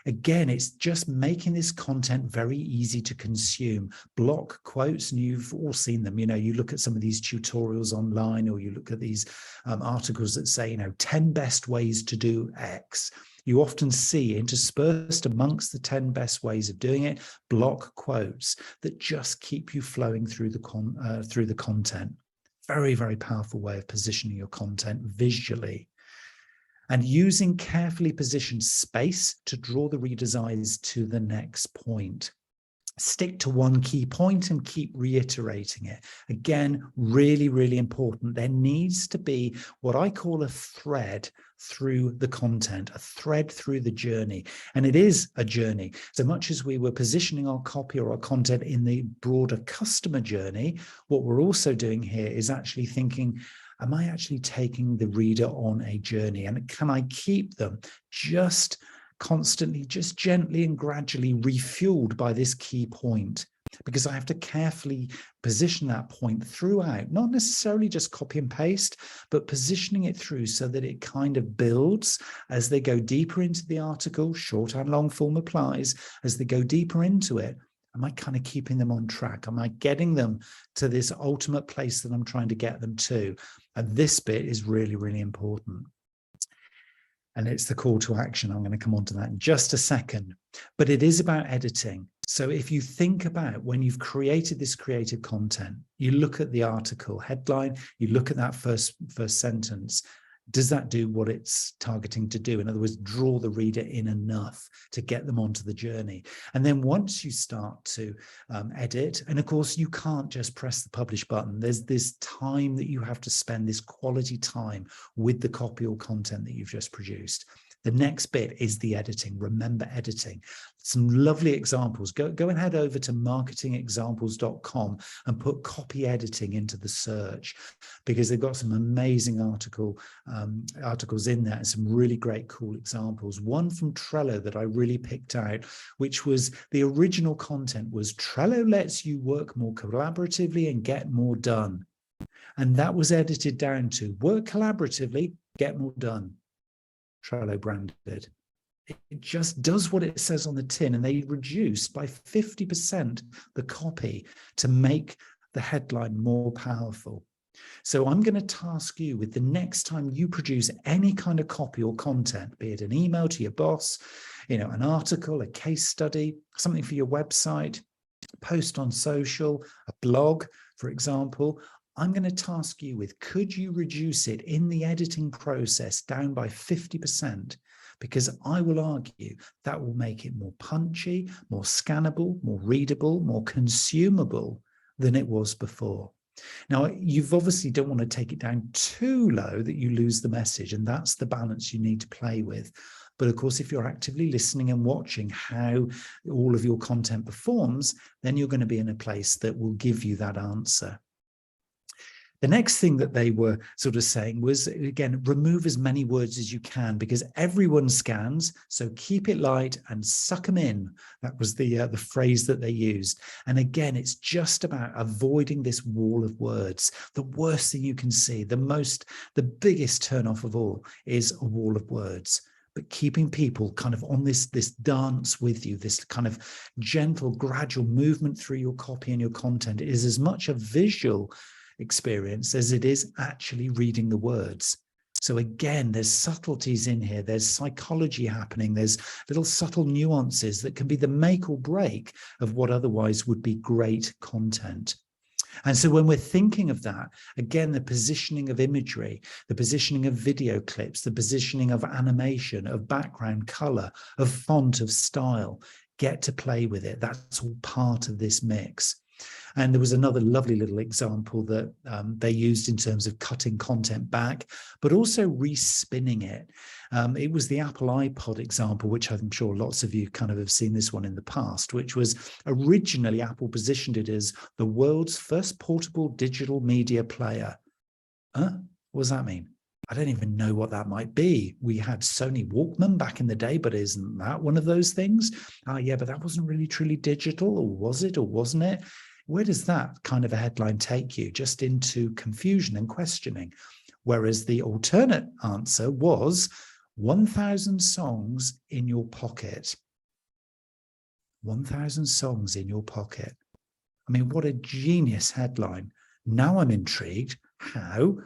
Again, it's just making this content very easy to consume. Block quotes, and you've all seen them. You look at some of these tutorials online, or you look at these articles that say, 10 best ways to do X. You often see interspersed amongst the 10 best ways of doing it, block quotes that just keep you flowing through the content. Very, very powerful way of positioning your content visually. And using carefully positioned space to draw the reader's eyes to the next point. Stick to one key point and keep reiterating it. Again, really, really important. There needs to be what I call a thread through the content, a thread through the journey. And it is a journey. So much as we were positioning our copy or our content in the broader customer journey, what we're also doing here is actually thinking, am I actually taking the reader on a journey? And can I keep them just constantly, just gently and gradually refueled by this key point? Because I have to carefully position that point throughout, not necessarily just copy and paste, but positioning it through so that it kind of builds as they go deeper into the article. Short and long form applies. As they go deeper into it, am I kind of keeping them on track? Am I getting them to this ultimate place that I'm trying to get them to? And this bit is really, really important. And it's the call to action. I'm going to come on to that in just a second. But it is about editing. So if you think about when you've created this creative content, you look at the article headline, you look at that first sentence. Does that do what it's targeting to do? In other words, draw the reader in enough to get them onto the journey. And then once you start to edit, and of course, you can't just press the publish button. There's this time that you have to spend, this quality time with the copy or content that you've just produced. The next bit is the editing. Remember editing. Some lovely examples. Go and head over to marketingexamples.com and put copy editing into the search, because they've got some amazing articles in there and some really great cool examples. One from Trello that I really picked out, which was the original content was Trello lets you work more collaboratively and get more done. And that was edited down to work collaboratively, get more done. Trello branded. It just does what it says on the tin, and they reduced by 50% the copy to make the headline more powerful. So I'm going to task you with the next time you produce any kind of copy or content, be it an email to your boss, an article, a case study, something for your website, post on social, a blog, for example. I'm going to task you with, could you reduce it in the editing process down by 50%? Because I will argue that will make it more punchy, more scannable, more readable, more consumable than it was before. Now, you've obviously don't want to take it down too low that you lose the message, and that's the balance you need to play with. But of course, if you're actively listening and watching how all of your content performs, then you're going to be in a place that will give you that answer. The next thing that they were sort of saying was, again, remove as many words as you can, because everyone scans. So keep it light and suck them in. That was the phrase that they used. And again, it's just about avoiding this wall of words. The worst thing you can see, the biggest turnoff of all is a wall of words. But keeping people kind of on this dance with you, this kind of gentle, gradual movement through your copy and your content is as much a visual experience as it is actually reading the words. So again, there's subtleties in here. There's psychology happening. There's little subtle nuances that can be the make or break of what otherwise would be great content. And so when we're thinking of that, again, the positioning of imagery, the positioning of video clips, the positioning of animation, of background color, of font, of style, get to play with it. That's all part of this mix. And there was another lovely little example that they used in terms of cutting content back, but also respinning it. It was the Apple iPod example, which I'm sure lots of you kind of have seen this one in the past, which was originally Apple positioned it as the world's first portable digital media player. What does that mean? I don't even know what that might be. We had Sony Walkman back in the day, but isn't that one of those things? Yeah, but that wasn't really truly digital, or was it, or wasn't it? Where does that kind of a headline take you? Just into confusion and questioning. Whereas the alternate answer was 1,000 songs in your pocket. 1,000 songs in your pocket. I mean, what a genius headline. Now I'm intrigued. How?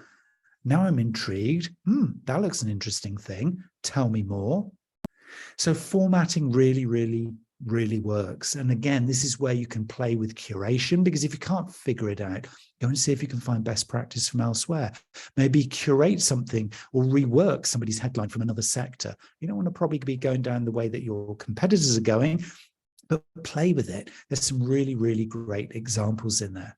Now I'm intrigued. That looks an interesting thing. Tell me more. So formatting really, really works. And again, this is where you can play with curation, because if you can't figure it out, go and see if you can find best practice from elsewhere. Maybe curate something or rework somebody's headline from another sector. You don't want to probably be going down the way that your competitors are going, but play with it. There's some really, really great examples in there.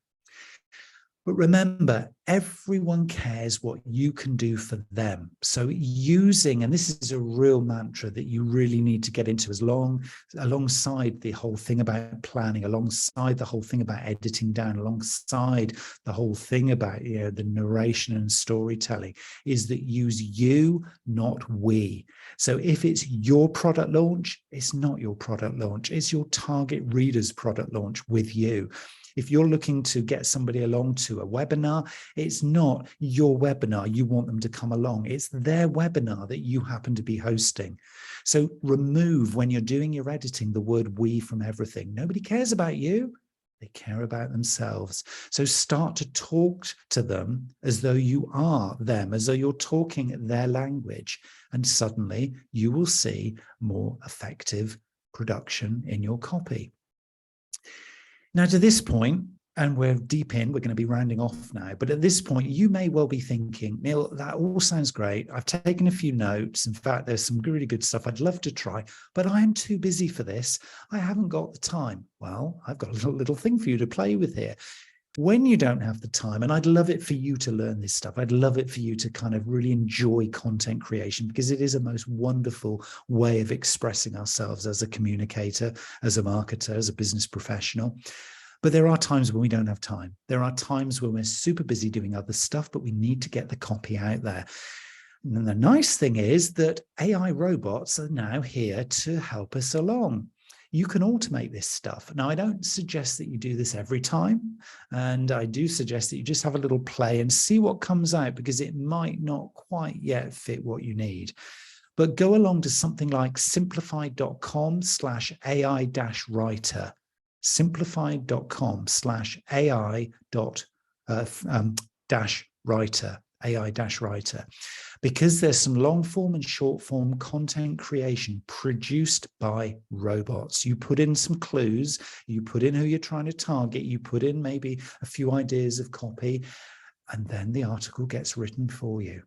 But remember, everyone cares what you can do for them. So using, and this is a real mantra that you really need to get into alongside the whole thing about planning, alongside the whole thing about editing down, alongside the whole thing about the narration and storytelling, is that use you, not we. So if it's your product launch, it's not your product launch. It's your target reader's product launch with you. If you're looking to get somebody along to a webinar, it's not your webinar you want them to come along. It's their webinar that you happen to be hosting. So remove, when you're doing your editing, the word we from everything. Nobody cares about you. They care about themselves. So start to talk to them as though you are them, as though you're talking their language. And suddenly you will see more effective production in your copy. Now, to this point, and we're deep in, we're going to be rounding off now, but at this point, you may well be thinking, Neil, that all sounds great. I've taken a few notes. In fact, there's some really good stuff I'd love to try, but I am too busy for this. I haven't got the time. Well, I've got a little thing for you to play with here. When you don't have the time, and I'd love it for you to learn this stuff, I'd love it for you to kind of really enjoy content creation, because it is a most wonderful way of expressing ourselves as a communicator, as a marketer, as a business professional. But there are times when we don't have time. There are times when we're super busy doing other stuff, but we need to get the copy out there. And the nice thing is that AI robots are now here to help us along. You can automate this stuff. Now, I don't suggest that you do this every time. And I do suggest that you just have a little play and see what comes out, because it might not quite yet fit what you need. But go along to something like simplified.com/AI-writer, simplified.com/AI-writer, AI-writer, because there's some long form and short form content creation produced by robots. You put in some clues, you put in who you're trying to target, you put in maybe a few ideas of copy, and then the article gets written for you.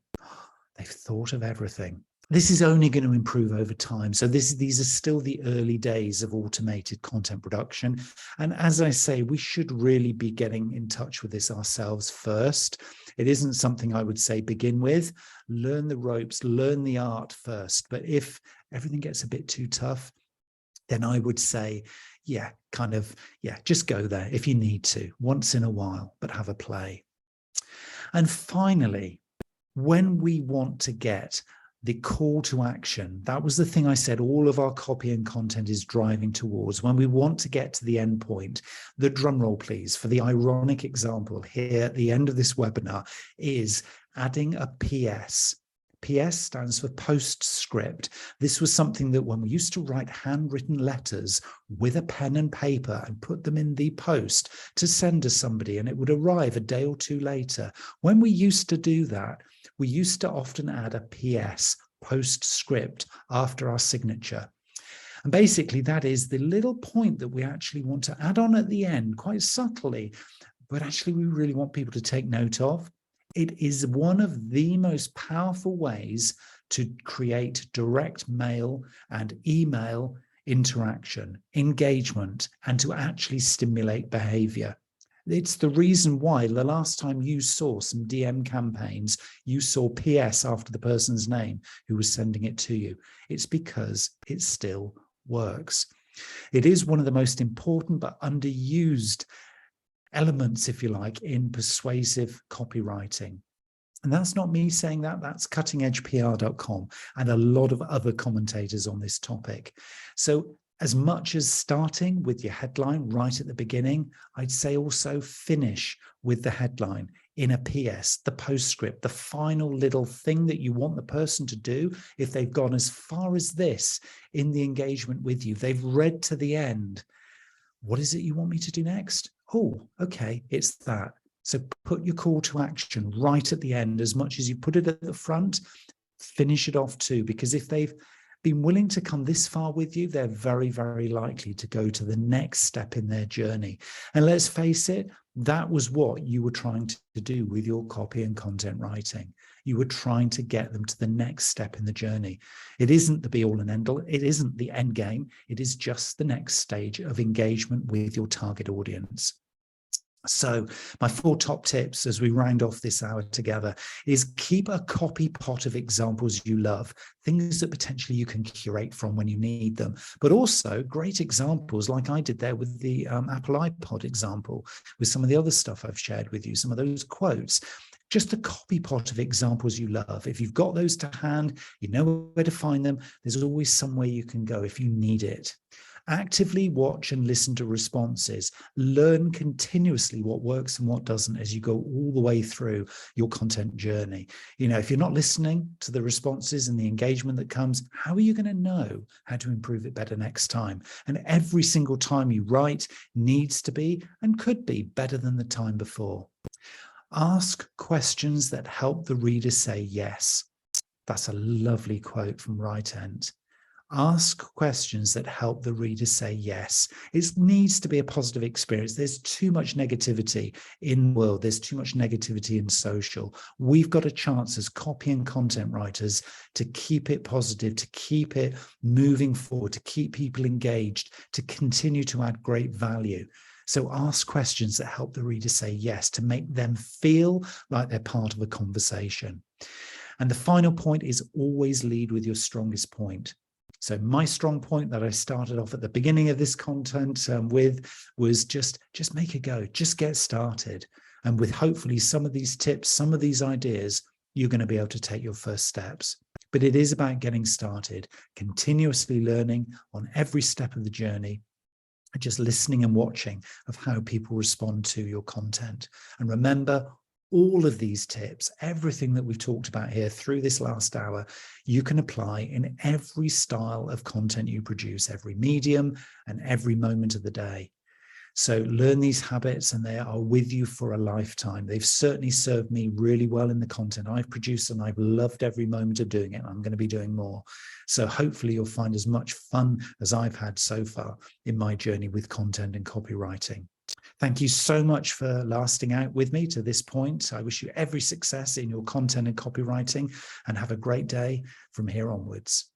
They've thought of everything. This is only going to improve over time. So these are still the early days of automated content production. And as I say, we should really be getting in touch with this ourselves first. It isn't something I would say begin with. Learn the ropes, learn the art first. But if everything gets a bit too tough, then I would say, just go there if you need to, once in a while, but have a play. And finally, when we want to get the call to action, that was the thing I said all of our copy and content is driving towards. When we want to get to the end point, the drum roll, please, for the ironic example here at the end of this webinar is adding a PS. PS stands for postscript. This was something that when we used to write handwritten letters with a pen and paper and put them in the post to send to somebody, and it would arrive a day or two later. When we used to do that, we used to often add a PS, postscript, after our signature. And basically, that is the little point that we actually want to add on at the end, quite subtly, but actually we really want people to take note of. It is one of the most powerful ways to create direct mail and email interaction, engagement, and to actually stimulate behavior. It's the reason why the last time you saw some DM campaigns, you saw PS after the person's name who was sending it to you. It's because it still works. It is one of the most important but underused elements, if you like, in persuasive copywriting. And that's not me saying that, that's cuttingedgepr.com and a lot of other commentators on this topic. So as much as starting with your headline right at the beginning, I'd say also finish with the headline in a PS, the postscript, the final little thing that you want the person to do. If they've gone as far as this in the engagement with you, they've read to the end. What is it you want me to do next? Oh, okay, it's that. So put your call to action right at the end. As much as you put it at the front, finish it off too, because if they've been willing to come this far with you, they're very, very likely to go to the next step in their journey. And let's face it, that was what you were trying to do with your copy and content writing. You were trying to get them to the next step in the journey. It isn't the be all and end all. It isn't the end game. It is just the next stage of engagement with your target audience. So my 4 top tips as we round off this hour together is keep a copy pot of examples you love, things that potentially you can curate from when you need them, but also great examples like I did there with the Apple iPod example, with some of the other stuff I've shared with you, some of those quotes. Just a copy pot of examples you love. If you've got those to hand, you know where to find them. There's always somewhere you can go if you need it. Actively watch and listen to responses. Learn continuously what works and what doesn't as you go all the way through your content journey. You know, if you're not listening to the responses and the engagement that comes, how are you going to know how to improve it better next time? And every single time you write needs to be and could be better than the time before. Ask questions that help the reader say yes. That's a lovely quote from Right End. Ask questions that help the reader say yes. It needs to be a positive experience. There's too much negativity in the world. There's too much negativity in social. We've got a chance as copy and content writers to keep it positive, to keep it moving forward, to keep people engaged, to continue to add great value. So ask questions that help the reader say yes, to make them feel like they're part of a conversation. And the final point is always lead with your strongest point. So my strong point that I started off at the beginning of this content with was just make a go, just get started. And with hopefully some of these tips, some of these ideas, you're going to be able to take your first steps. But it is about getting started, continuously learning on every step of the journey, just listening and watching of how people respond to your content. And remember, all of these tips, everything that we've talked about here through this last hour, you can apply in every style of content you produce, every medium and every moment of the day. So learn these habits and they are with you for a lifetime. They've certainly served me really well in the content I've produced and I've loved every moment of doing it. I'm going to be doing more. So hopefully you'll find as much fun as I've had so far in my journey with content and copywriting. Thank you so much for lasting out with me to this point. I wish you every success in your content and copywriting and have a great day from here onwards.